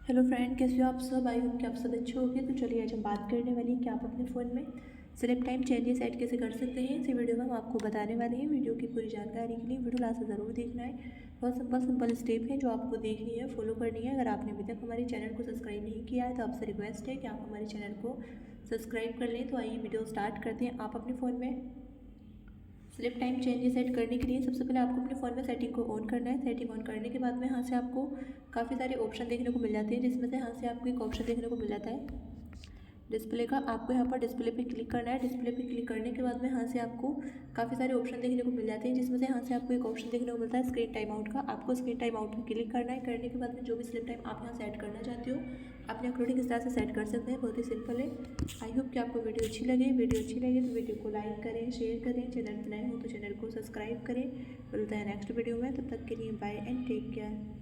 Hello friend, कैसे हो आप सब। आई होप कि आप सब अच्छे होंगे। तो चलिए आज हम बात करने वाली हैं कि आप अपने फ़ोन में स्लिप टाइम चेंजेस सेट कैसे कर सकते हैं। इसी वीडियो में हम आपको बताने वाले हैं। वीडियो की पूरी जानकारी के लिए वीडियो लास्ट तक ज़रूर देखना है। बहुत सिंपल स्टेप है जो आपको देखनी है, फॉलो करनी है। अगर आपने अभी तक हमारे चैनल को सब्सक्राइब नहीं किया है तो आपसे रिक्वेस्ट है कि आप हमारे चैनल को सब्सक्राइब कर लें। तो आइए वीडियो स्टार्ट करते हैं। आप अपने फ़ोन में स्लिप टाइम चेंजेस सेट करने के लिए सबसे पहले आपको अपने फ़ोन में सेटिंग को ऑन करना है। सेटिंग ऑन करने के बाद में यहाँ से आपको काफ़ी सारे ऑप्शन देखने को मिल जाते हैं, जिसमें से यहाँ से आपको एक ऑप्शन देखने को मिल जाता है डिस्प्ले का। आपको यहाँ पर डिस्प्ले पे क्लिक करना है। डिस्प्ले पे क्लिक करने के बाद में यहाँ से आपको काफ़ी सारे ऑप्शन देखने को मिल जाते हैं, जिसमें से यहाँ से आपको एक ऑप्शन देखने को मिलता है स्क्रीन टाइम आउट का। आपको स्क्रीन टाइम आउट पे क्लिक करना है। करने के बाद में जो भी स्लिप टाइम आप यहाँ सेट करना चाहते हो अपने अकॉर्डिंग इस तरह से सेट कर सकते हैं। बहुत ही सिंपल है। आई होप कि आपको वीडियो अच्छी लगे। वीडियो अच्छी लगे तो वीडियो को लाइक करें, शेयर करें। चैनल पर नए हो तो चैनल को सब्सक्राइब करें। मिलता है नेक्स्ट वीडियो में, तब तक के लिए बाय एंड टेक केयर।